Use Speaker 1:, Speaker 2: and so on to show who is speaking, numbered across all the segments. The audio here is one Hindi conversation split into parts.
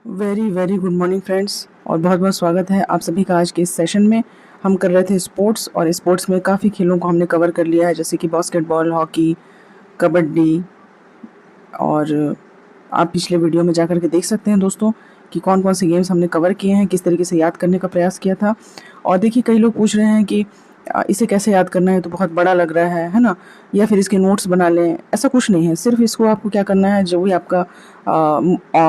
Speaker 1: Very very good morning friends, और बहुत बहुत स्वागत है आप सभी का आज के इस सेशन में। हम कर रहे थे स्पोर्ट्स, और स्पोर्ट्स में काफ़ी खेलों को हमने कवर कर लिया है, जैसे कि बास्केटबॉल, हॉकी, कबड्डी। और आप पिछले वीडियो में जाकर के देख सकते हैं दोस्तों कि कौन कौन से गेम्स हमने कवर किए हैं, किस तरीके से याद करने का प्रयास किया था। और देखिए, कई लोग पूछ रहे हैं कि इसे कैसे याद करना है, तो बहुत बड़ा लग रहा है ना, या फिर इसके नोट्स बना लें। ऐसा कुछ नहीं है, सिर्फ इसको आपको क्या करना है, जो भी आपका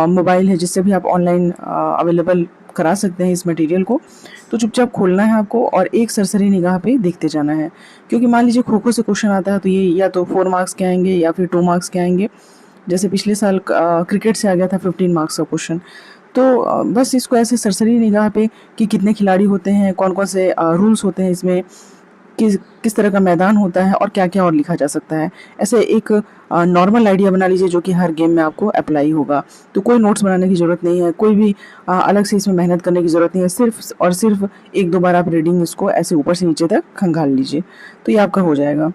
Speaker 1: मोबाइल है जिससे भी आप ऑनलाइन अवेलेबल करा सकते हैं इस मटेरियल को, तो चुपचाप खोलना है आपको और एक सरसरी निगाह पे देखते जाना है। क्योंकि मान लीजिए खो खो से क्वेश्चन आता है, तो ये या तो 4 मार्क्स के आएंगे या फिर 2 मार्क्स के आएंगे। जैसे पिछले साल क्रिकेट से आ गया था 15 मार्क्स का क्वेश्चन। तो बस इसको ऐसे सरसरी निगाह पे कि कितने खिलाड़ी होते हैं, कौन कौन से रूल्स होते हैं इसमें, किस तरह का मैदान होता है और क्या क्या और लिखा जा सकता है, ऐसे एक नॉर्मल आइडिया बना लीजिए जो कि हर गेम में आपको अप्लाई होगा। तो कोई नोट्स बनाने की ज़रूरत नहीं है, कोई भी अलग से इसमें मेहनत करने की ज़रूरत नहीं है। सिर्फ और सिर्फ एक दो बार आप रीडिंग इसको ऐसे ऊपर से नीचे तक खंगाल लीजिए, तो ये आपका हो जाएगा।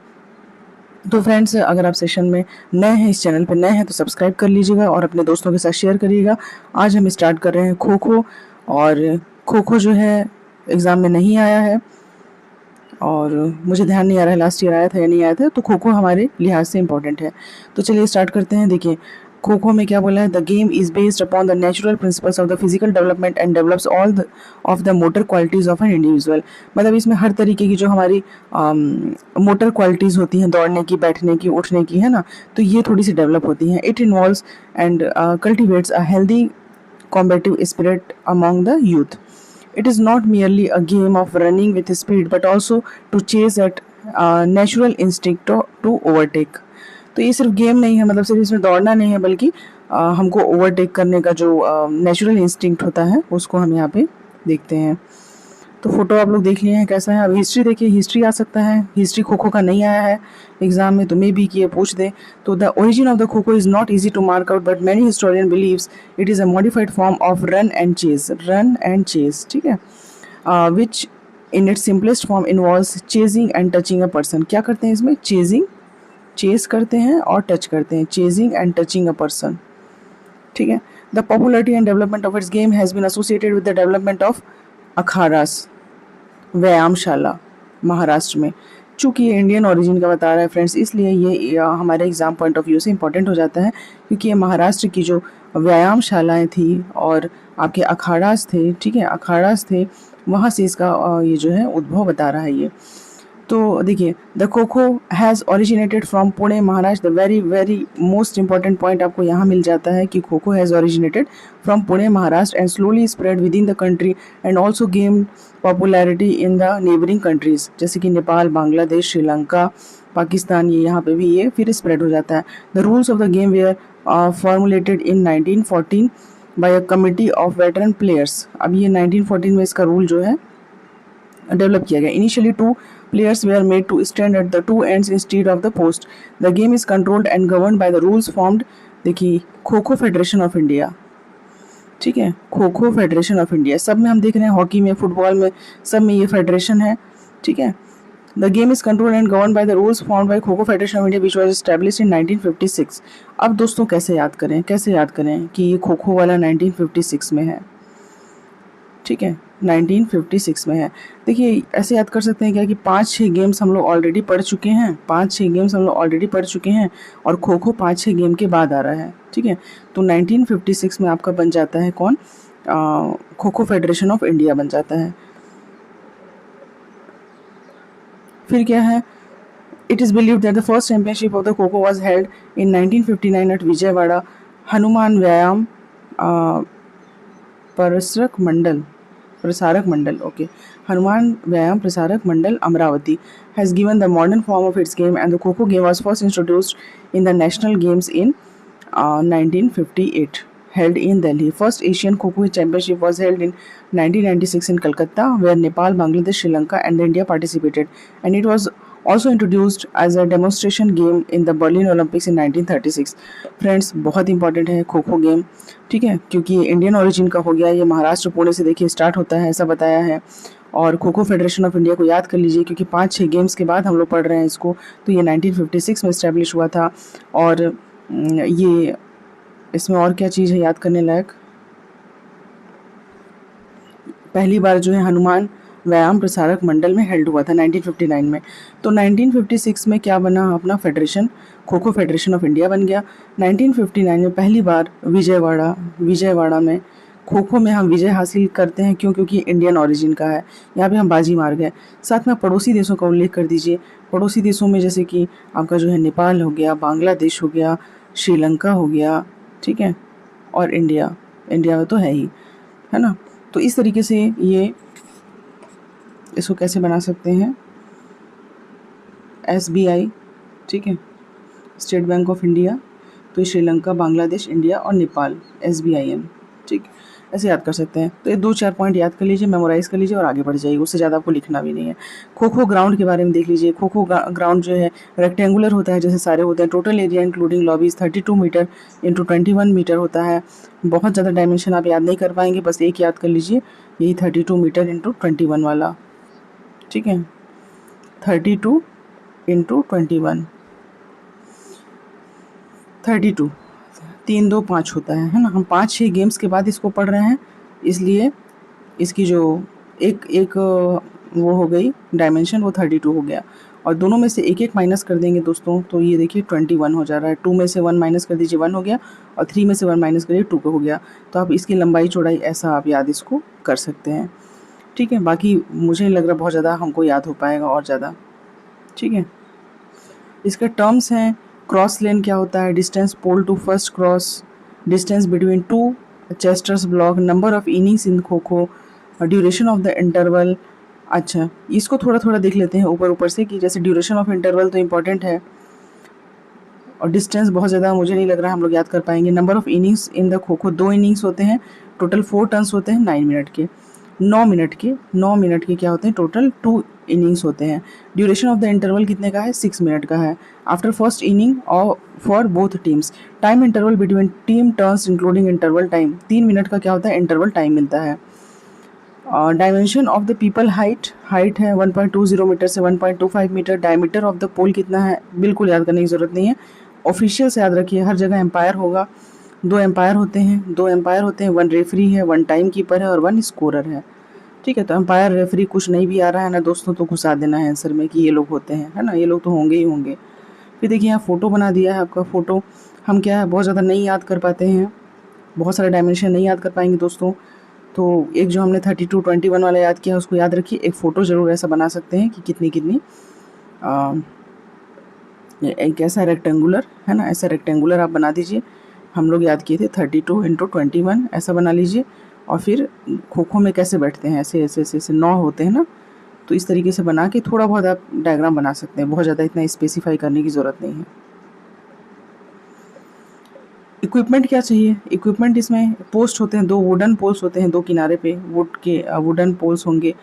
Speaker 1: तो फ्रेंड्स, अगर आप सेशन में नए हैं, इस चैनल पर नए हैं, तो सब्सक्राइब कर लीजिएगा और अपने दोस्तों के साथ शेयर करिएगा। आज हम स्टार्ट कर रहे हैं खो खो। और खो खो जो है एग्ज़ाम में नहीं आया है, और मुझे ध्यान नहीं आ रहा है लास्ट ईयर आया था या नहीं आया था, तो खो खो हमारे लिहाज से इम्पॉर्टेंट है। तो चलिए स्टार्ट करते हैं। देखिए, खो खो में क्या बोला है, the game is based upon the natural principles of the physical development and develops all of the motor qualities of an individual. मतलब इसमें हर तरीके की जो हमारी मोटर क्वालिटीज़ होती हैं, दौड़ने की, बैठने की, उठने की, है ना, तो ये थोड़ी सी डेवलप होती हैं। It involves and cultivates a healthy combative spirit among the youth. It is not merely a game of running with speed, but also to chase at natural instinct to overtake. तो ये सिर्फ गेम नहीं है, मतलब सिर्फ इसमें दौड़ना नहीं है, बल्कि हमको ओवरटेक करने का जो नेचुरल इंस्टिंक्ट होता है उसको हम यहाँ पे देखते हैं। तो फोटो आप लोग देख लिए हैं कैसा है। अब हिस्ट्री देखिए, हिस्ट्री आ सकता है, हिस्ट्री खो खो का नहीं आया है एग्जाम में, तो मे बी कि ये पूछ दे। तो the origin of the kho kho is not easy to mark out, but many historian believes it is a modified form of run and chase, run and chase, ठीक है, which in its simplest form involves chasing and touching a person. क्या करते हैं इसमें, चेजिंग, चेज करते हैं और टच करते हैं, chasing and touching a person, ठीक है। The popularity and development of its game has been associated with the development of akharas, vyayamshala, Maharashtra में। चूँकि ये इंडियन ओरिजिन का बता रहा है फ्रेंड्स, इसलिए ये हमारे एग्ज़ाम पॉइंट ऑफ व्यू से इम्पॉर्टेंट हो जाता है, क्योंकि ये महाराष्ट्र की जो व्यायामशालाएँ थी और आपके अखाड़ास थे, ठीक है, अखाड़ास थे, वहाँ से इसका ये जो है उद्भव बता रहा है ये। तो देखिए, द खो खो has originated from Pune Maharashtra. The very very most important point आपको यहाँ मिल जाता है कि kho kho has originated from Pune Maharashtra and slowly spread with in the country and also game popularity in the neighbouring countries, जैसे कि नेपाल, बांग्लादेश, श्रीलंका, पाकिस्तान, ये यहाँ पे भी ये फिर स्प्रेड हो जाता है। The rules of the game were formulated in 1914 by a committee of veteran players. अब ये 1914 में इसका रूल जो है डेवलप किया गया। Initially 2 players were made to stand at the 2 ends instead of the post. The game is controlled and governed by the rules formed, देखिए, kho kho federation of India, ठीक है, kho kho federation of India. सब में हम देख रहे हैं, हॉकी में, फुटबॉल में, सब में ये फेडरेशन है, ठीक है। The game is controlled and govern by the rules formed by kho kho federation of India which was established in 1956। अब दोस्तों कैसे याद करें, कैसे याद करें कि ये खो खो वाला 1956 में है, ठीक है, 1956 में है। देखिए, ऐसे याद कर सकते हैं क्या कि 5-6 गेम्स हम लोग ऑलरेडी पढ़ चुके हैं, 5-6 गेम्स हम लोग ऑलरेडी पढ़ चुके हैं, और खो खो 5-6 गेम के बाद आ रहा है, ठीक है। तो 1956 में आपका बन जाता है कौन, kho kho federation of India बन जाता है। फिर क्या है, it is believed that the first championship of the kho kho was held in 1959 at Vijayawada Hanuman Vyayam Prasarak Mandal, okay, Hanuman Vyayam Prasarak Mandal Amravati has given the modern form of its game, and the Kho-Kho game was first introduced in the national games in 1958, held in Delhi. First Asian Kho-Kho championship was held in 1996 in Calcutta, where Nepal, Bangladesh, Sri Lanka and India participated, and it was also introduced as a demonstration game in the Berlin Olympics in 1936. Friends, बहुत इंपॉर्टेंट है खो खो गेम, ठीक है, क्योंकि ये इंडियन ओरिजिन का हो गया, ये महाराष्ट्र पुणे से देखिए स्टार्ट होता है, ऐसा बताया है। और kho kho federation of India को याद कर लीजिए, क्योंकि 5-6 गेम्स के बाद हम लोग पढ़ रहे हैं इसको, तो ये 1956 में इस्टेब्लिश हुआ था। और ये इसमें और क्या चीज़ है याद करने लायक, पहली बार जो है हनुमान व्यायाम प्रसारक मंडल में हेल्ड हुआ था 1959 में। तो 1956 में क्या बना, अपना federation, kho kho federation of India बन गया। 1959 में पहली बार विजयवाड़ा में खो खो में हम विजय हासिल करते हैं। क्यों? क्योंकि इंडियन ओरिजिन का है, यहाँ पे हम बाजी मार गए। साथ में पड़ोसी देशों का उल्लेख कर दीजिए। पड़ोसी देशों में जैसे कि आपका जो है नेपाल हो गया, बांग्लादेश हो गया, श्रीलंका हो गया, ठीक है, और इंडिया, इंडिया में तो है ही, है ना। तो इस तरीके से ये इसको कैसे बना सकते हैं, SBI, ठीक है, स्टेट बैंक ऑफ इंडिया, तो श्रीलंका, बांग्लादेश, इंडिया और नेपाल, SBIN, ठीक, ऐसे याद कर सकते हैं। तो ये 2-4 पॉइंट याद कर लीजिए, मेमोराइज़ कर लीजिए और आगे बढ़ जाइए, उससे ज़्यादा आपको लिखना भी नहीं है। खो खो ग्राउंड के बारे में देख लीजिए। खो खो ग्राउंड जो है रेक्टेंगुलर होता है, जैसे सारे होते हैं। Total area including lobbies 32 metre into 21 metre होता है। बहुत ज़्यादा डायमेंशन आप याद नहीं कर पाएंगे, बस एक याद कर लीजिए, यही 32 मीटर इंटू 21 वाला, ठीक है, 32 इंटू 21, 32, 3, 2, 5 होता है ना। हम 5-6 गेम्स के बाद इसको पढ़ रहे हैं, इसलिए इसकी जो एक एक वो हो गई डायमेंशन, वो 32 हो गया। और दोनों में से एक एक माइनस कर देंगे दोस्तों, तो ये देखिए 21 हो जा रहा है। 2 में से 1 माइनस कर दीजिए, 1 हो गया, और 3 में से 1 माइनस करिए, 2 का हो गया। तो आप इसकी लंबाई चौड़ाई ऐसा आप याद इसको कर सकते हैं, ठीक है। बाकी मुझे नहीं लग रहा बहुत ज़्यादा हमको याद हो पाएगा और ज़्यादा, ठीक है। इसके टर्म्स हैं, क्रॉस लेन क्या होता है, distance pole to first cross, distance between 2 chasers block, number of innings in kho kho, duration of the interval. अच्छा, इसको थोड़ा थोड़ा देख लेते हैं ऊपर ऊपर से, कि जैसे ड्यूरेशन ऑफ इंटरवल तो इम्पॉर्टेंट है, और डिस्टेंस बहुत ज़्यादा मुझे नहीं लग रहा हम लोग याद कर पाएंगे। Number of innings in the kho खो, 2 इनिंग्स होते हैं, टोटल 4 टर्न्स होते हैं 9 मिनट के। 9 मिनट के क्या होते हैं, टोटल 2 इनिंग्स होते हैं। ड्यूरेशन ऑफ द इंटरवल कितने का है, 6 मिनट का है। आफ्टर फर्स्ट इनिंग और for both teams, time interval between team turns including interval time, 3 minute का क्या होता है, इंटरवल टाइम मिलता है। Dimension of the people height, height है 1.20 मीटर से 1.25 मीटर। डायमीटर ऑफ द पोल कितना है, बिल्कुल याद करने की ज़रूरत नहीं है, ऑफिशियल से याद रखिए। हर जगह एम्पायर होगा, 2 एम्पायर होते हैं, 2 एम्पायर होते हैं, 1 रेफरी है, 1 टाइम कीपर है और 1 स्कोरर है, ठीक है। तो एम्पायर रेफरी कुछ नहीं भी आ रहा है ना दोस्तों, तो घुसा देना है आंसर में कि ये लोग होते हैं, है ना, ये लोग तो होंगे ही होंगे। फिर देखिए यहाँ फ़ोटो बना दिया है आपका। फ़ोटो हम क्या है बहुत ज़्यादा नहीं याद कर पाते हैं, बहुत सारे डायमेंशन नहीं याद कर पाएंगे दोस्तों। तो एक जो हमने 32, 21 वाला याद किया उसको याद रखिए। एक फ़ोटो ज़रूर ऐसा बना सकते हैं कि कितनी कितनी, एक ऐसा रेक्टेंगुलर, है ना, ऐसा रेक्टेंगुलर आप बना दीजिए। हम लोग याद किए थे 32 इंटू 21, ऐसा बना लीजिए। और फिर खो खो में कैसे बैठते हैं, ऐसे ऐसे ऐसे ऐसे 9 होते हैं ना, तो इस तरीके से बना के थोड़ा बहुत आप डायग्राम बना सकते हैं, बहुत ज़्यादा इतना स्पेसिफाई करने की ज़रूरत नहीं है। इक्विपमेंट क्या चाहिए, इक्विपमेंट इसमें पोस्ट होते हैं, 2 वुडन पोल्स होते हैं, 2 किनारे पे वुडन पोल्स होंगे,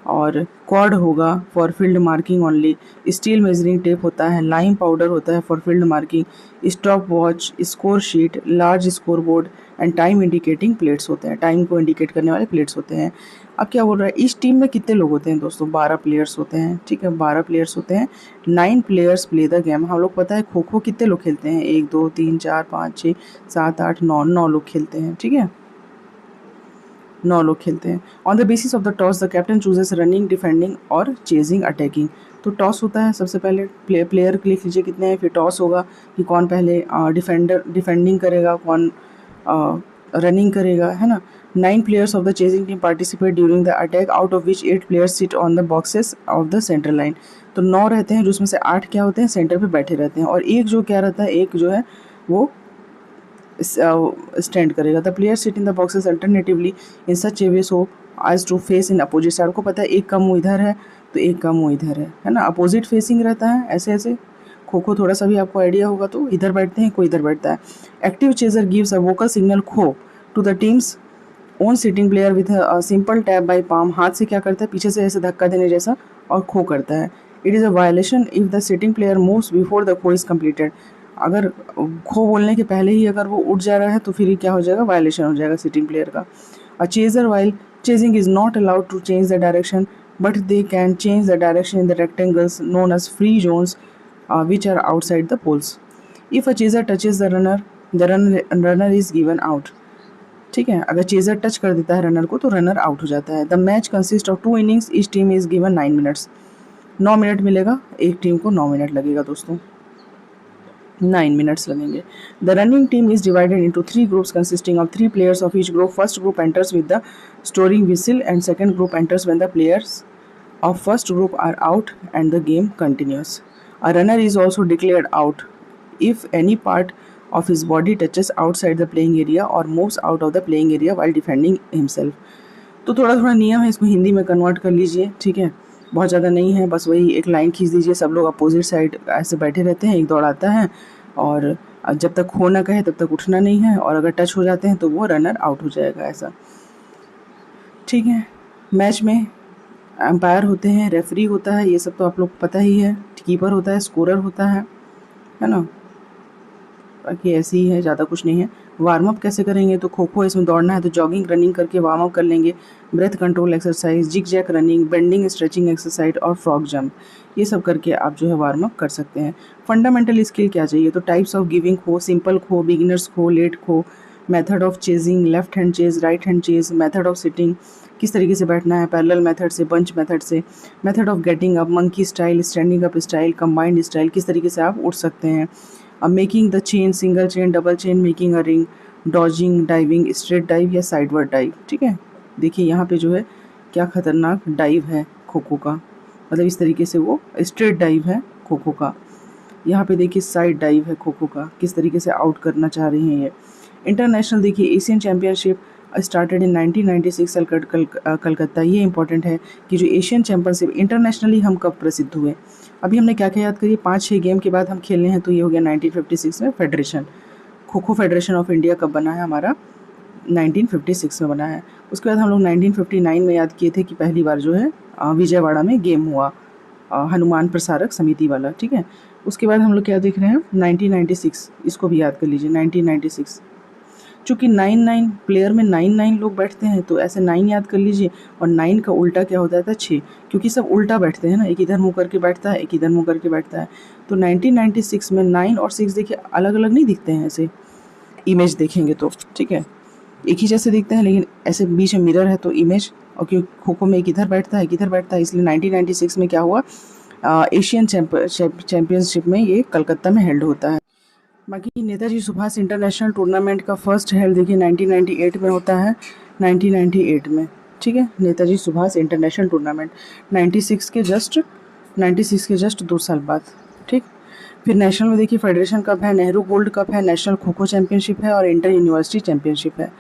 Speaker 1: और कॉर्ड होगा for field marking only, steel measuring tape होता है, लाइम पाउडर होता है for field marking, stop watch, score sheet, large score board and time indicating plates होते हैं, टाइम को इंडिकेट करने वाले प्लेट्स होते हैं। अब क्या बोल रहा है, इस टीम में कितने लोग होते हैं दोस्तों, 12 प्लेयर्स होते हैं, ठीक है, 12 प्लेयर्स होते हैं। 9 प्लेयर्स प्ले द गेम। हम लोग पता है खो खो कितने लोग खेलते हैं, 1 2 3 4 5 6 7 8 9, 9 लोग खेलते हैं, ठीक है, 9 लोग खेलते हैं। On the basis of the toss the captain chooses running, defending और चेजिंग, अटैकिंग। तो टॉस होता है, सबसे पहले प्लेयर लिख लीजिए कितने हैं, फिर टॉस होगा कि कौन पहले डिफेंडिंग करेगा, कौन रनिंग करेगा, है ना। 9 players of the chasing team participate during the attack, out of which 8 players sit on the boxes of the center line। तो 9 रहते हैं, जिसमें से 8 क्या होते हैं, सेंटर पे बैठे रहते हैं, और एक जो क्या रहता है, एक जो है वो स्टैंड करेगा। The player sit in the boxes alternatively in such a way so as to face in opposite side. को पता है एक का मुँह इधर है तो एक का मुँह इधर है ना, अपोजिट फेसिंग रहता है, ऐसे ऐसे। खो खो थोड़ा सा भी आपको आइडिया होगा, तो इधर बैठते हैं, कोई इधर बैठता है। Active chaser gives a vocal signal kho to the team's own sitting player with simple tap by palm. हाथ से क्या करता है, पीछे से ऐसे धक्का देने जैसा, और खो करता है। It is a violation if the sitting player moves before the खो इज़ कम्प्लीटेड। अगर खो बोलने के पहले ही अगर वो उठ जा रहा है तो फिर ये क्या हो जाएगा, वायलेशन हो जाएगा सिटिंग प्लेयर का। A chaser while chasing is not allowed to change the direction but they can change the direction in the rectangles known as free zones which are outside the poles. If a chaser touches the runner is given out. ठीक है। अगर चेजर टच कर देता है रनर को तो रनर आउट हो जाता है। The match consist of 2 innings, each team is given 9 minutes. 9 minute मिलेगा, एक टीम को 9 मिनट लगेगा दोस्तों, 9 मिनट्स लगेंगे। The running team is divided into 3 groups consisting of 3 players of each group. First group enters with the storing whistle and second group enters when the players of first group are out and the game continues. A runner is also declared out if any part of his body touches outside the playing area or moves out of the playing area while defending himself. तो थोड़ा थोड़ा नियम है, इसको हिंदी में कन्वर्ट कर लीजिए, ठीक है। बहुत ज़्यादा नहीं है, बस वही एक लाइन खींच दीजिए, सब लोग अपोजिट साइड ऐसे बैठे रहते हैं, एक दौड़ाता है और जब तक खो ना कहे तब तक उठना नहीं है, और अगर टच हो जाते हैं तो वो रनर आउट हो जाएगा, ऐसा, ठीक है। मैच में एम्पायर होते हैं, रेफरी होता है, ये सब तो आप लोग पता ही है, कीपर होता है, स्कोरर होता है ना। बाकी ऐसे ही है, ज़्यादा कुछ नहीं है। वार्म अप कैसे करेंगे, तो खो खो इसमें दौड़ना है तो जॉगिंग रनिंग करके वार्म अप कर लेंगे। Breath control exercise, jig jack running, bending stretching exercise और फ्रॉग जंप, ये सब करके आप जो है वार्म अप कर सकते हैं। फंडामेंटल स्किल क्या चाहिए, तो टाइप्स ऑफ गिविंग खो, सिंपल खो, बिगिनर्स खो, लेट खो, method of chasing, left hand chase, right hand chase, method of sitting, किस तरीके से बैठना है, पैरेलल मेथड से, बंच मेथड से, method of getting up, monkey style, standing up style, combined style, किस तरीके से आप उठ सकते हैं। अब making the chain, single chain, double chain, making a ring, dodging, diving, straight dive या साइडवर्ड डाइव, ठीक है। देखिए यहाँ पे जो है क्या खतरनाक डाइव है खो खो का, मतलब इस तरीके से वो स्ट्रेट डाइव है खो खो का। यहाँ पे देखिए साइड डाइव है खो खो का, किस तरीके से आउट करना चाह रहे हैं ये। इंटरनेशनल देखिए Asian championship started in 1996 Calcutta. ये इंपॉर्टेंट है कि जो एशियन चैम्पियनशिप इंटरनेशनली हम कब प्रसिद्ध हुए। अभी हमने क्या क्या याद करिए, 5-6 गेम के बाद हम खेलने हैं, तो ये हो गया 1956 में federation, kho kho federation of India कब बना है हमारा, 1956 में बना है। उसके बाद हम लोग 1959 में याद किए थे कि पहली बार जो है विजयवाड़ा में गेम हुआ, हनुमान प्रसारक समिति वाला, ठीक है। उसके बाद हम लोग क्या देख रहे हैं 1996, इसको भी याद कर लीजिए 1996। चूँकि 9 प्लेयर में 9 लोग बैठते हैं तो ऐसे 9 याद कर लीजिए, और 9 का उल्टा क्या होता था 6, क्योंकि सब उल्टा बैठते हैं ना, एक इधर मुँह करके बैठता है, एक इधर मुँह करके बैठता है। तो 1996 में 9 और 6 देखिए अलग अलग नहीं दिखते हैं, ऐसे इमेज देखेंगे तो, ठीक है, एक ही जैसे दिखते हैं, लेकिन ऐसे बीच में मिरर है तो इमेज, और क्योंकि खो खो में एक इधर बैठता है एक इधर बैठता है, इसलिए 1996 में क्या हुआ, एशियन चैम्पियनशिप में ये कलकत्ता में हेल्ड होता है। बाकी नेताजी सुभाष इंटरनेशनल टूर्नामेंट का फर्स्ट हेल्ड देखिए 1998 में होता है, 1998 में, ठीक है। नेताजी सुभाष इंटरनेशनल टूर्नामेंट 96 के जस्ट 2 साल बाद, ठीक। फिर नेशनल में देखिए फेडरेशन कप है, नेहरू गोल्ड कप है, नेशनल खो खो चैंपियनशिप है और इंटर यूनिवर्सिटी चैंपियनशिप है।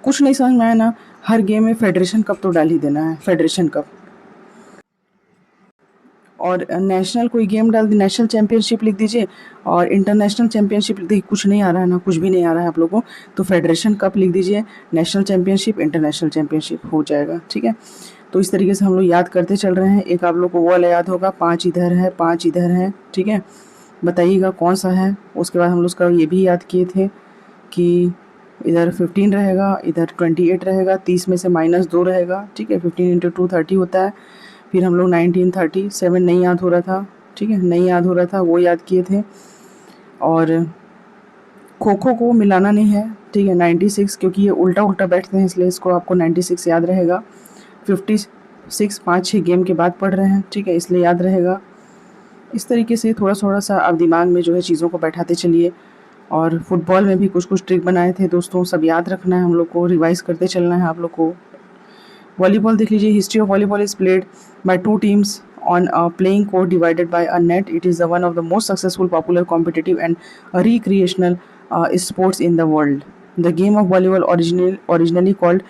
Speaker 1: कुछ नहीं समझ में आया ना, हर गेम में फेडरेशन कप तो डाल ही देना है, फेडरेशन कप, और नेशनल कोई गेम डाल दी, नेशनल चैंपियनशिप लिख दीजिए, और इंटरनेशनल चैंपियनशिप लिख दीजिए, कुछ नहीं आ रहा है ना, कुछ भी नहीं आ रहा है आप लोगों को, तो फेडरेशन कप लिख दीजिए, नेशनल चैंपियनशिप, इंटरनेशनल चैंपियनशिप हो जाएगा, ठीक है। तो इस तरीके से हम लोग याद करते चल रहे हैं। एक आप लोग को वो वाला याद होगा, 5 इधर है 5 इधर है, ठीक है, बताइएगा कौन सा है। उसके बाद हम लोग उसका ये भी याद किए थे कि इधर 15 रहेगा, इधर 28 रहेगा, 30 में से -2 रहेगा, ठीक है, 15 × 2 30 होता है। फिर हम लोग 1937 नहीं याद हो रहा था, ठीक है, नहीं याद हो रहा था, वो याद किए थे। और खो खो को मिलाना नहीं है, ठीक है, 96, क्योंकि ये उल्टा उल्टा बैठते हैं इसलिए इसको आपको 96 याद रहेगा। 56 5-6 गेम के बाद पढ़ रहे हैं, ठीक है, इसलिए याद रहेगा। इस तरीके से थोड़ा थोड़ा सा आप दिमाग में जो है चीज़ों को बैठाते चलिए। और फुटबॉल में भी कुछ कुछ ट्रिक बनाए थे दोस्तों, सब याद रखना है हम लोग को, रिवाइज करते चलना है आप लोग को। वॉलीबॉल देख लीजिए, history of volleyball is played by 2 teams on a playing court divided by a net. It is one of the most successful, popular, competitive and recreational sports in the world. The game of volleyball originally called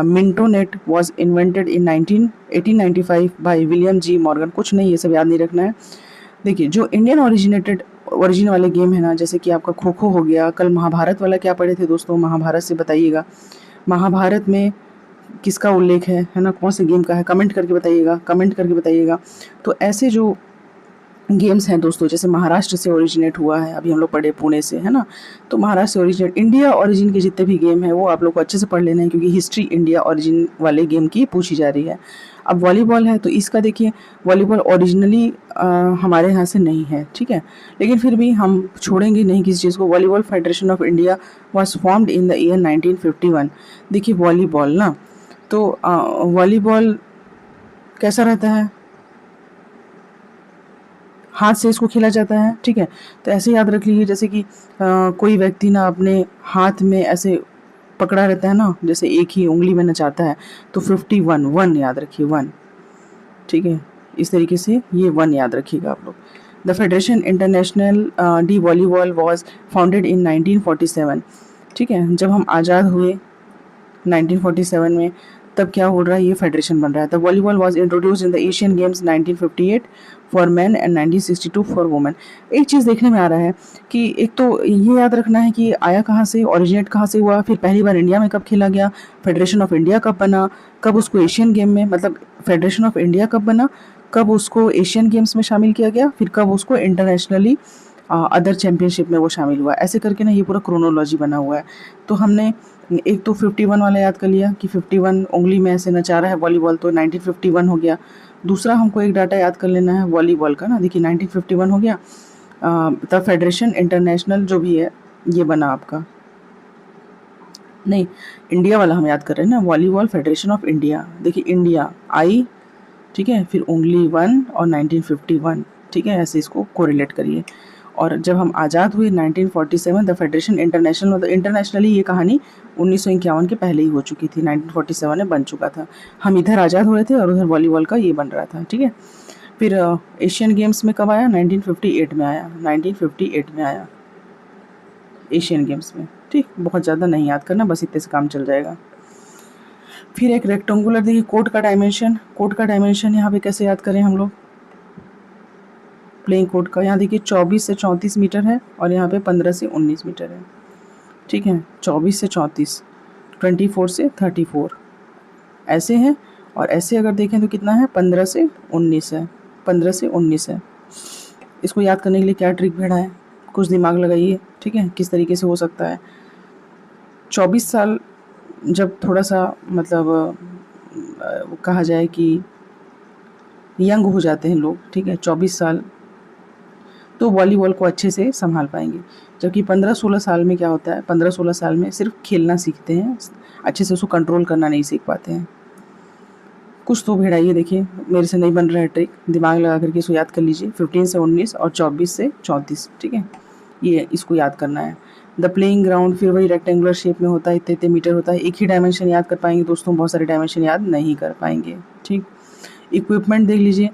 Speaker 1: Minto net was invented in 1895 by William G. Morgan. कुछ नहीं, ये सब याद नहीं रखना है। देखिए जो इंडियन ओरिजिन वाले गेम है ना, जैसे कि आपका खो खो हो गया, कल महाभारत वाला क्या पढ़े थे दोस्तों, महाभारत से बताइएगा, महाभारत में किसका उल्लेख है ना, कौन से गेम का है, कमेंट करके बताइएगा, कमेंट करके बताइएगा। तो ऐसे जो गेम्स हैं दोस्तों, जैसे महाराष्ट्र से ओरिजिनेट हुआ है, अभी हम लोग पढ़े पुणे से, है ना। तो महाराष्ट्र से ओरिजिनेट, इंडिया ओरिजिन के जितने भी गेम हैं वो आप लोग को अच्छे से पढ़ लेना है, क्योंकि हिस्ट्री इंडिया ओरिजिन वाले गेम की पूछी जा रही है। अब वॉलीबॉल है तो इसका देखिए, वॉलीबॉल ओरिजिनली हमारे यहाँ से नहीं है, ठीक है, लेकिन फिर भी हम छोड़ेंगे नहीं किसी चीज़ को। Volleyball federation of India was formed in the year 1951। देखिए वॉलीबॉल ना, तो वॉलीबॉल कैसा रहता है, हाथ से इसको खेला जाता है, ठीक है। तो ऐसे याद रख लीजिए, जैसे कि कोई व्यक्ति ना अपने हाथ में ऐसे पकड़ा रहता है ना, जैसे एक ही उंगली में नचाता है, तो 51 वन याद रखिए, वन, ठीक है। इस तरीके से ये वन याद रखिएगा आप लोग। The federation international D volleyball was founded in 1947, ठीक है। जब हम आज़ाद हुए 1947 में, तब क्या हो रहा है, ये फेडरेशन बन रहा है। The volleyball was introduce in the Asian games 1958 for man and 1962 for women. एक चीज़ देखने में आ रहा है कि एक तो ये याद रखना है कि आया कहाँ से, ओरिजिनेट कहाँ से हुआ, फिर पहली बार इंडिया में कब खेला गया, फेडरेशन ऑफ इंडिया कब बना, कब उसको एशियन गेम में, मतलब फेडरेशन ऑफ इंडिया कब बना, कब उसको एशियन गेम्स में शामिल किया गया, फिर कब उसको इंटरनेशनली अदर चैम्पियनशिप में वो शामिल हुआ। ऐसे करके ना ये पूरा क्रोनोलॉजी बना हुआ है। तो हमने एक तो 51 वाला याद कर लिया कि 51 उंगली में ऐसे नचा रहा है वॉलीबॉल, तो 1951 हो गया। दूसरा हमको एक डाटा याद कर लेना है वॉलीबॉल का ना, देखिए 1951 हो गया। तब फेडरेशन इंटरनेशनल जो भी है ये बना आपका, नहीं इंडिया वाला हम याद कर रहे हैं ना, वॉलीबॉल फेडरेशन ऑफ इंडिया। देखिए इंडिया आई, ठीक है, फिर उंगली 1 और 1951, ठीक है, ऐसे इसको कोरिलेट करिए। और जब हम आज़ाद हुए 1947, द फेडरेशन इंटरनेशनल, मतलब इंटरनेशनली ये कहानी 1951 के पहले ही हो चुकी थी, 1947 में बन चुका था। हम इधर आज़ाद हुए थे और उधर वॉलीबॉल का ये बन रहा था, ठीक है। फिर एशियन गेम्स में कब आया, 1958 में आया, 1958 में आया एशियन गेम्स में, ठीक। बहुत ज़्यादा नहीं याद करना, बस इतने से काम चल जाएगा। फिर एक रेक्टेंगुलर, देखिए कोर्ट का डायमेंशन, कोर्ट का डायमेंशन यहाँ पे कैसे याद करें हम लोग, प्लेइंग कोर्ट का, यहाँ देखिए 24 से 34 मीटर है और यहाँ पे 15 से 19 मीटर है, ठीक है। 24 से 34, 24 से 34 ऐसे हैं, और ऐसे अगर देखें तो कितना है, 15 से 19 है, 15 से 19 है। इसको याद करने के लिए क्या ट्रिक भेड़ा है, कुछ दिमाग लगाइए, ठीक है, किस तरीके से हो सकता है। 24 साल जब थोड़ा सा मतलब कहा जाए कि यंग हो जाते हैं लोग, ठीक है, 24 साल, तो वॉलीबॉल को अच्छे से संभाल पाएंगे। जबकि 15-16 साल में क्या होता है, 15-16 साल में सिर्फ खेलना सीखते हैं, अच्छे से उसको कंट्रोल करना नहीं सीख पाते हैं। कुछ तो भिड़ाइए, देखिए मेरे से नहीं बन रहा है ट्रिक, दिमाग लगा करके इसको याद कर लीजिए। 15 से 19 और 24 से 34, ठीक है, ये इसको याद करना है। द प्लेइंग ग्राउंड, फिर वही रेक्टेंगुलर शेप में होता है, इतने इतने मीटर होता है। एक ही डायमेंशन याद कर पाएंगे दोस्तों, बहुत सारे डायमेंशन याद नहीं कर पाएंगे, ठीक। इक्विपमेंट देख लीजिए,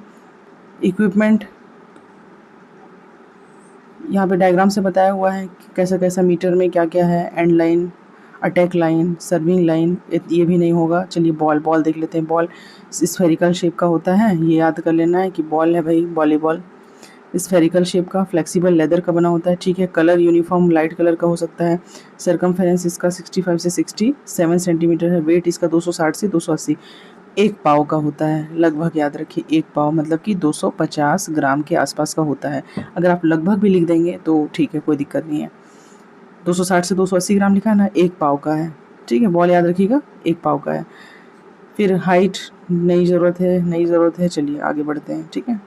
Speaker 1: इक्विपमेंट यहाँ पे डायग्राम से बताया हुआ है कि कैसा कैसा मीटर में क्या क्या है। And line, attack line, serving line, ये भी नहीं होगा। चलिए बॉल, बॉल देख लेते हैं। बॉल स्फेरिकल शेप का होता है, ये याद कर लेना है कि बॉल है भाई, वॉलीबॉल स्फेरिकल शेप का, फ्लेक्सिबल लेदर का बना होता है, ठीक है। कलर यूनिफॉर्म लाइट कलर का हो सकता है। सरकमफेरेंस इसका 65 से 67 सेंटीमीटर है। वेट इसका 260 से 280 एक पाव का होता है, लगभग याद रखिए। एक पाव मतलब कि 250 ग्राम के आसपास का होता है। अगर आप लगभग भी लिख देंगे तो ठीक है, कोई दिक्कत नहीं है। 260 से 280 ग्राम लिखा है ना, एक पाव का है, ठीक है। बॉल याद रखिएगा, एक पाव का है। फिर हाइट नई ज़रूरत है, नई ज़रूरत है, चलिए आगे बढ़ते हैं, ठीक है।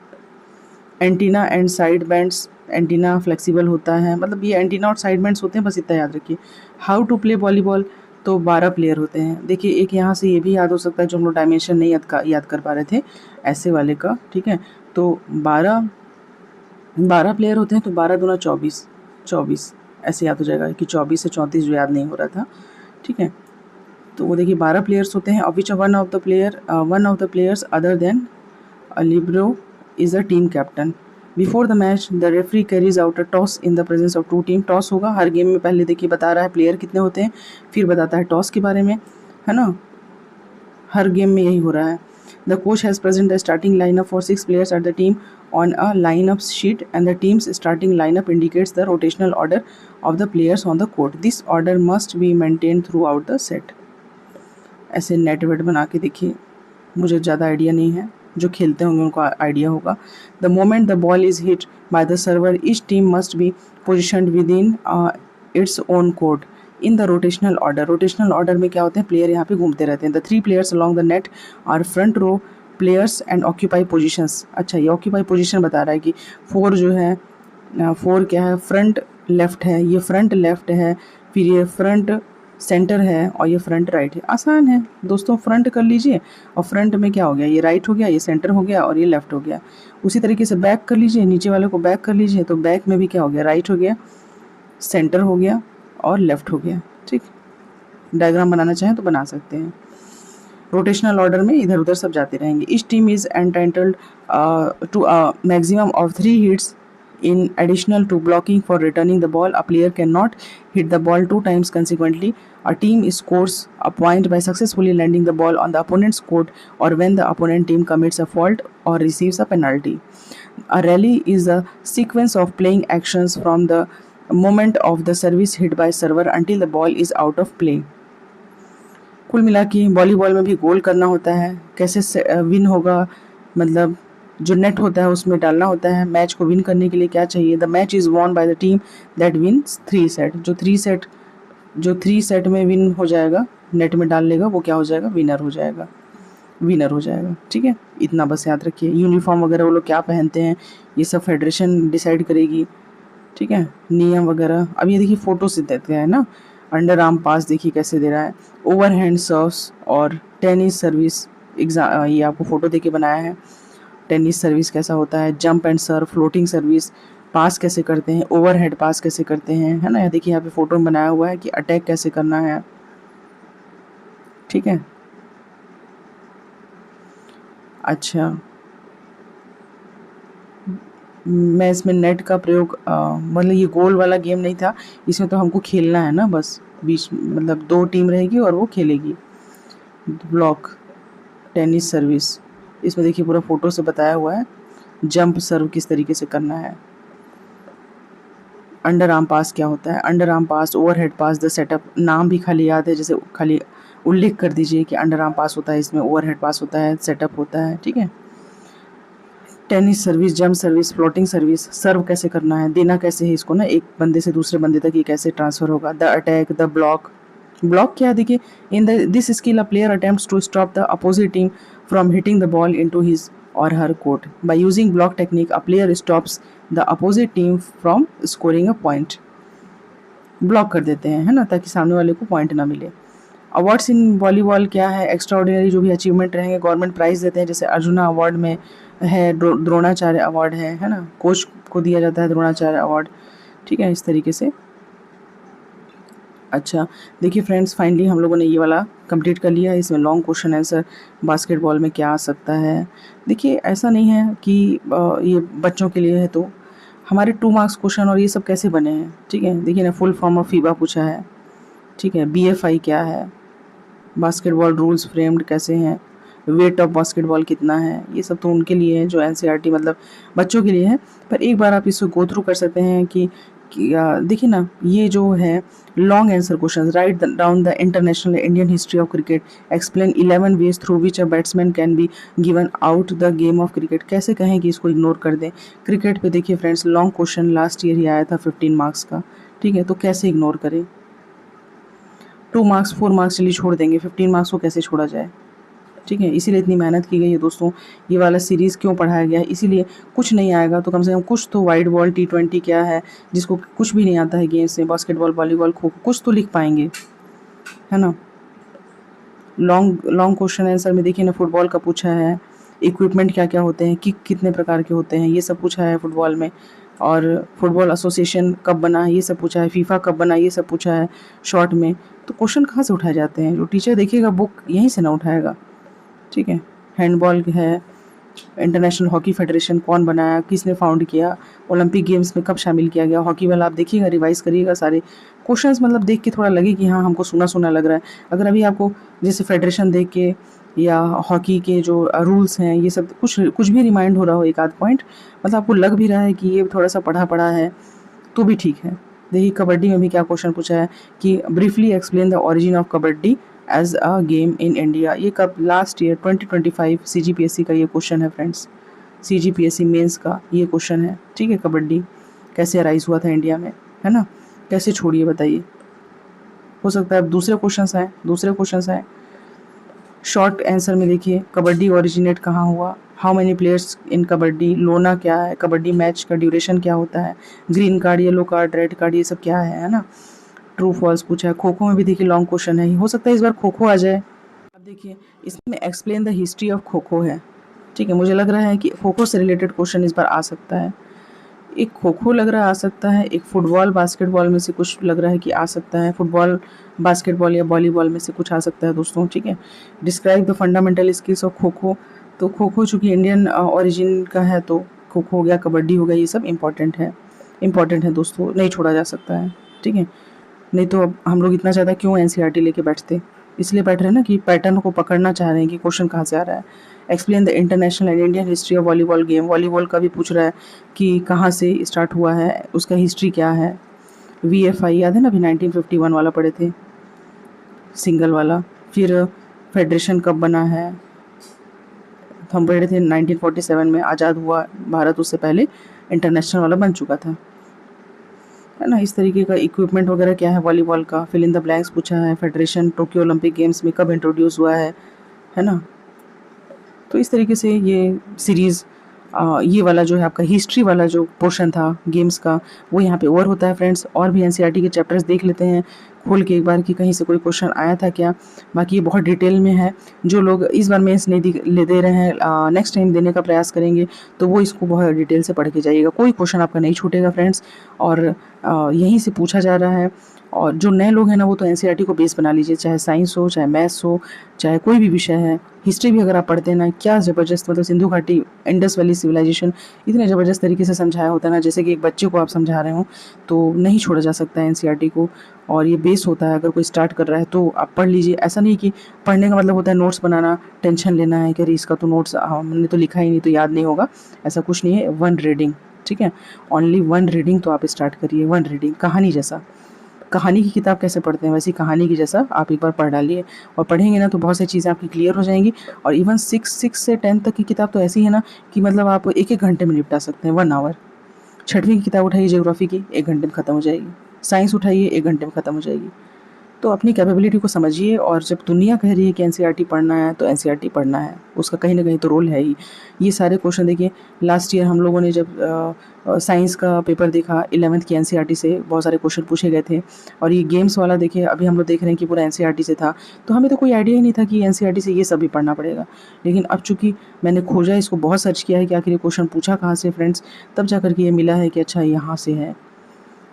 Speaker 1: Antenna and side bands, antenna flexible होता है, मतलब ये एंटीना और साइड बैंड्स होते हैं, बस इतना याद रखिए। हाउ टू प्ले वॉलीबॉल, तो 12 प्लेयर होते हैं। देखिए एक यहाँ से ये भी याद हो सकता है जो हम लोग डायमेंशन नहीं याद कर पा रहे थे ऐसे वाले का, ठीक है। तो 12 प्लेयर होते हैं, तो 12 दूना 24, 24 ऐसे याद हो जाएगा कि 24 से 34 जो याद नहीं हो रहा था, ठीक है। तो वो देखिए 12 प्लेयर्स होते हैं। Of which one of the players other than a libero is a team captain. Before the match the referee carries out a toss in the presence of two team. Toss होगा हर गेम में, पहले देखिए बता रहा है प्लेयर कितने होते हैं, फिर बताता है टॉस के बारे में, है ना। हर गेम में यही हो रहा है। The coach has present the starting lineup for 6 players at the team on a lineup sheet and the team's starting lineup indicates the rotational order of the players on the court. This order must be maintained throughout the set. ऐसे नेट वेट बना के देखिए, मुझे ज़्यादा आइडिया नहीं है, जो खेलते होंगे उनको आइडिया होगा। The moment the ball is hit by the server each team must be positioned with in its own court in the rotational order. Rotational order में क्या होते हैं, प्लेयर यहाँ पे घूमते रहते हैं। The 3 players along the net are front row players and occupy positions. अच्छा, ये ऑक्यूपाई पोजिशन बता रहा है कि 4 जो है 4 क्या है, फ्रंट लेफ्ट है, ये फ्रंट लेफ्ट है, फिर ये फ्रंट सेंटर है और ये फ्रंट राइट है। आसान है दोस्तों, फ्रंट कर लीजिए और फ्रंट में क्या हो गया, ये राइट हो गया, ये सेंटर हो गया और ये लेफ्ट हो गया। उसी तरीके से बैक कर लीजिए, नीचे वाले को बैक कर लीजिए, तो बैक में भी क्या हो गया, राइट हो गया, सेंटर हो गया और लेफ्ट हो गया। ठीक, डायग्राम बनाना चाहें तो बना सकते हैं। रोटेशनल ऑर्डर में इधर उधर सब जाते रहेंगे। Each team is entitled to a maximum of 3 hits in additional to blocking for returning the ball. A player cannot hit the ball 2 times consequently. A team scores a point by successfully landing the ball on the opponent's court or when the opponent team commits a fault or receives a penalty. A rally is a sequence of playing actions from the moment of the service hit by server until the ball is out of play. कुल मिला के वॉलीबॉल में भी गोल करना होता है, कैसे विन होगा, मतलब जो नेट होता है उसमें डालना होता है। मैच को विन करने के लिए क्या चाहिए, the match is won by the team that wins 3 set. जो 3 सेट में विन हो जाएगा, नेट में डाल लेगा, वो क्या हो जाएगा, विनर हो जाएगा। ठीक है, इतना बस याद रखिए। यूनिफॉर्म वगैरह वो लोग क्या पहनते हैं ये सब फेडरेशन डिसाइड करेगी। ठीक है, नियम वगैरह। अब ये देखिए फ़ोटो से देते हैं ना, अंडर आर्म पास देखिए कैसे दे रहा है, ओवर हैंड सर्व्स और टेनिस सर्विस। ये आपको फ़ोटो दे के बनाया है। टेनिस सर्विस कैसा होता है, jump and serve, floating service, pass कैसे करते हैं, ओवर हेड पास कैसे करते हैं, है ना। देखिए यहाँ पे फ़ोटो में बनाया हुआ है कि अटैक कैसे करना है। ठीक है, अच्छा, मैं इसमें नेट का प्रयोग मतलब ये गोल वाला गेम नहीं था, इसमें तो हमको खेलना है ना बस, बीच मतलब 2 टीम रहेगी और वो खेलेगी। ब्लॉक, टेनिस सर्विस, इसमें देखिए पूरा फ़ोटो से बताया हुआ है जंप सर्व किस तरीके से करना है। अंडर आर्म पास क्या होता है, under arm pass, over head pass, the setup, नाम भी खाली याद है, जैसे खाली उल्लेख कर दीजिए कि अंडर आर्म पास होता है, इसमें ओवर हेड पास होता है, सेटअप होता है। ठीक है, tennis service, jump service, floating service, serve कैसे करना है, देना कैसे है इसको ना, एक बंदे से दूसरे बंदे तक ये कैसे ट्रांसफ़र होगा। The attack, the block, block क्या है देखिए, in this skill a player attempts to stop the opposite team from hitting the ball into his or her court. By using block technique a player stops the opposite team from scoring a point. Block कर देते हैं, है ना, ताकि सामने वाले को पॉइंट ना मिले। अवार्ड्स इन वॉलीबॉल क्या है, एक्स्ट्रा ऑर्डिनरी जो भी अचीवमेंट रहेंगे गवर्नमेंट प्राइज़ देते हैं, जैसे अर्जुना अवार्ड में है, द्रोणाचार्य अवार्ड है ना, कोच को दिया जाता है द्रोणाचार्य अवार्ड। ठीक है, इस तरीके से। अच्छा, देखिए फ्रेंड्स, फाइनली हम लोगों ने ये वाला कंप्लीट कर लिया। इसमें लॉन्ग क्वेश्चन आंसर बास्केटबॉल में क्या आ सकता है। देखिए ऐसा नहीं है कि ये बच्चों के लिए है, तो हमारे 2 मार्क्स क्वेश्चन और ये सब कैसे बने हैं। ठीक है, देखिए ना, फुल फॉर्म ऑफ फीबा पूछा है। ठीक है, BFI क्या है, बास्केटबॉल रूल्स फ्रेम्ड कैसे हैं, वेट ऑफ बास्केटबॉल कितना है, ये सब तो उनके लिए है जो NCERT मतलब बच्चों के लिए है। पर एक बार आप इसको गो थ्रू कर सकते हैं कि देखिए ना, ये जो है long answer question, write down the international Indian history of cricket, explain 11 ways through which a batsman can be given out the game of cricket. कैसे कहें कि इसको इग्नोर कर दें। क्रिकेट पे देखिए friends, long question last year ही आया था 15 मार्क्स का। ठीक है, तो कैसे इग्नोर करें। 2 मार्क्स 4 मार्क्स चलिए छोड़ देंगे, 15 मार्क्स को कैसे छोड़ा जाए। ठीक है, इसीलिए इतनी मेहनत की गई है दोस्तों। ये वाला सीरीज़ क्यों पढ़ाया गया है, इसीलिए कुछ नहीं आएगा तो कम से कम कुछ तो, वाइड बॉल, T20 क्या है, जिसको कुछ भी नहीं आता है गेम्स में, बास्केटबॉल, वॉलीबॉल, खो खो, कुछ तो लिख पाएंगे, है ना। लॉन्ग क्वेश्चन आंसर में देखिए ना, फुटबॉल का पूछा है, इक्विपमेंट क्या क्या होते हैं, किक कितने प्रकार के होते हैं, ये सब पूछा है फुटबॉल में। और फुटबॉल एसोसिएशन कब बना है, ये सब पूछा है। फीफा कब बना, ये सब पूछा है शॉर्ट में। तो क्वेश्चन कहाँ से उठाए जाते हैं, जो टीचर देखेगा बुक यहीं से ना उठाएगा। ठीक है, हैंडबॉल है, इंटरनेशनल हॉकी फेडरेशन कौन बनाया, किसने फाउंड किया, ओलंपिक गेम्स में कब शामिल किया गया, हॉकी वाला आप देखिएगा, रिवाइज करिएगा सारे क्वेश्चंस, मतलब देख के थोड़ा लगे कि हाँ हमको सुना सुना लग रहा है। अगर अभी आपको जैसे फेडरेशन देख के या हॉकी के जो रूल्स हैं ये सब कुछ भी रिमाइंड हो रहा हो, एक आध पॉइंट, मतलब आपको लग भी रहा है कि ये थोड़ा सा पढ़ा पढ़ा है, तो भी ठीक है। देखिए कबड्डी में भी क्या क्वेश्चन पूछा है कि briefly explain the origin of kabaddi as a game in India. ये कब, लास्ट ईयर 2025 CGPSC का ये क्वेश्चन है फ्रेंड्स, CGPSC मेंस का ये क्वेश्चन है, ठीक है। कबड्डी कैसे अराइज हुआ था इंडिया में, है ना, कैसे छोड़िए बताइए। हो सकता है अब दूसरे क्वेश्चन आए। शॉर्ट आंसर में देखिए, कबड्डी ओरिजिनेट कहाँ हुआ, how many players in kabaddi, लोना क्या है, कबड्डी मैच का ड्यूरेशन क्या होता है, green card, yellow card, red card, ये सब क्या है ना। ट्रू फॉल्स पूछा है। खो खो में भी देखिए लॉन्ग क्वेश्चन है, हो सकता है इस बार खो खो आ जाए। अब देखिए इसमें explain the history of kho kho है, ठीक है। मुझे लग रहा है कि खो खो से रिलेटेड क्वेश्चन इस बार आ सकता है। एक खो खो लग रहा है आ सकता है, एक फुटबॉल बास्केटबॉल में से कुछ लग रहा है कि आ सकता है, फुटबॉल बास्केटबॉल या वॉलीबॉल में से कुछ आ सकता है दोस्तों, ठीक है। Describe the fundamental skills of kho kho, तो खो खो चूँकि इंडियन ओरिजिन का है तो खो खो हो गया, कबड्डी हो गया, ये सब इंपॉर्टेंट है दोस्तों, नहीं छोड़ा जा सकता है, ठीक है। नहीं तो अब हम लोग इतना ज़्यादा क्यों NCERT लेके बैठते, इसलिए बैठ रहे हैं ना कि पैटर्न को पकड़ना चाह रहे हैं कि क्वेश्चन कहाँ से आ रहा है। Explain the international and Indian history of volleyball game, volleyball का भी पूछ रहा है कि कहाँ से स्टार्ट हुआ है, उसका हिस्ट्री क्या है। VFI याद है ना, अभी 1951 वाला पढ़े थे, सिंगल वाला। फिर फेडरेशन कब बना है, हम पढ़े थे 1947 में, आज़ाद हुआ भारत, उससे पहले इंटरनेशनल वाला बन चुका था, है ना। इस तरीके का इक्विपमेंट वगैरह क्या है वॉलीबॉल का, फिल इन द ब्लैंक्स पूछा है। फेडरेशन टोक्यो ओलंपिक गेम्स में कब इंट्रोड्यूस हुआ है ना। तो इस तरीके से ये सीरीज़ ये वाला जो है आपका हिस्ट्री वाला जो पोर्शन था गेम्स का, वो यहाँ पे ओवर होता है फ्रेंड्स। और भी NCERT के चैप्टर्स देख लेते हैं खोल के एक बार कि कहीं से कोई क्वेश्चन आया था क्या। बाकी ये बहुत डिटेल में है, जो लोग इस बार मेंस नहीं दे रहे हैं, नेक्स्ट टाइम देने का प्रयास करेंगे तो वो इसको बहुत डिटेल से पढ़ के जाइएगा, कोई क्वेश्चन आपका नहीं छूटेगा फ्रेंड्स। और यहीं से पूछा जा रहा है। और जो नए लोग हैं ना वो तो NCERT को बेस बना लीजिए, चाहे साइंस हो, चाहे मैथ्स हो, चाहे कोई भी विषय है। हिस्ट्री भी अगर आप पढ़ते हैं ना, क्या ज़बरदस्त, मतलब सिंधु घाटी, इंडस वैली सिविलाइजेशन इतने ज़बरदस्त तरीके से समझाया होता है ना, जैसे कि एक बच्चे को आप समझा रहे हो, तो नहीं छोड़ा जा सकता है NCERT को। और ये बेस होता है, अगर कोई स्टार्ट कर रहा है तो आप पढ़ लीजिए। ऐसा नहीं कि पढ़ने का मतलब होता है नोट्स बनाना, टेंशन लेना है कि अरे इसका तो नोट्स हमने तो लिखा ही नहीं तो याद नहीं होगा, ऐसा कुछ नहीं है। वन रीडिंग, ठीक है, ओनली वन रीडिंग तो आप स्टार्ट करिए, वन रीडिंग, कहानी जैसा। कहानी की किताब कैसे पढ़ते हैं वैसी कहानी की जैसा आप एक बार पढ़ डालिए, और पढ़ेंगे ना तो बहुत सारी चीज़ें आपकी क्लियर हो जाएंगी। और इवन 6 से 10 तक की किताब तो ऐसी है ना कि मतलब आप एक एक घंटे में निपटा सकते हैं, 1 आवर। छठवीं की किताब उठाइए ज्योग्राफी की, 1 घंटे में ख़त्म हो जाएगी। साइंस उठाइए, 1 घंटे में ख़त्म हो जाएगी। तो अपनी कैपेबिलिटी को समझिए, और जब दुनिया कह रही है कि NCERT पढ़ना है तो NCERT पढ़ना है, उसका कहीं ना कहीं तो रोल है ही। ये सारे क्वेश्चन देखिए, लास्ट ईयर हम लोगों ने जब साइंस का पेपर देखा 11th की NCERT से बहुत सारे क्वेश्चन पूछे गए थे। और ये गेम्स वाला देखिए अभी हम लोग देख रहे हैं कि पूरा NCERT से था, तो हमें तो कोई आइडिया ही नहीं था कि NCERT से ये सब भी पढ़ना पड़ेगा। लेकिन अब चूँकि मैंने खोजा, इसको बहुत सर्च किया है कि आखिर ये क्वेश्चन पूछा कहाँ से फ्रेंड्स, तब जा करके ये मिला है कि अच्छा यहाँ से है।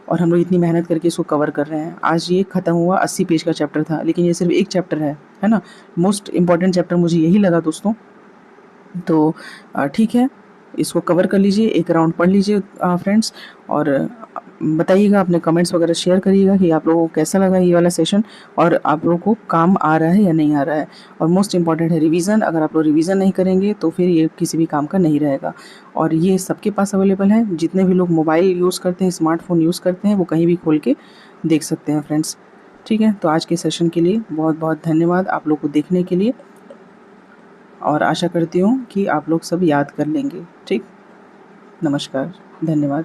Speaker 1: और हम लोग इतनी मेहनत करके इसको कवर कर रहे हैं। आज ये ख़त्म हुआ, 80 पेज का चैप्टर था, लेकिन ये सिर्फ एक चैप्टर है ना। मोस्ट इम्पॉर्टेंट चैप्टर मुझे यही लगा दोस्तों। तो ठीक है, इसको कवर कर लीजिए, एक राउंड पढ़ लीजिए फ्रेंड्स। और बताइएगा, अपने कमेंट्स वगैरह शेयर करिएगा कि आप लोगों को कैसा लगा ये वाला सेशन, और आप लोगों को काम आ रहा है या नहीं आ रहा है। और मोस्ट इम्पॉर्टेंट है रिवीजन, अगर आप लोग रिवीजन नहीं करेंगे तो फिर ये किसी भी काम का नहीं रहेगा। और ये सबके पास अवेलेबल है, जितने भी लोग मोबाइल यूज़ करते हैं, स्मार्टफोन यूज़ करते हैं, वो कहीं भी खोल के देख सकते हैं फ्रेंड्स, ठीक है। तो आज के सेशन के लिए बहुत बहुत धन्यवाद आप लोग को देखने के लिए, और आशा करती हूँ कि आप लोग सब याद कर लेंगे, ठीक। नमस्कार, धन्यवाद।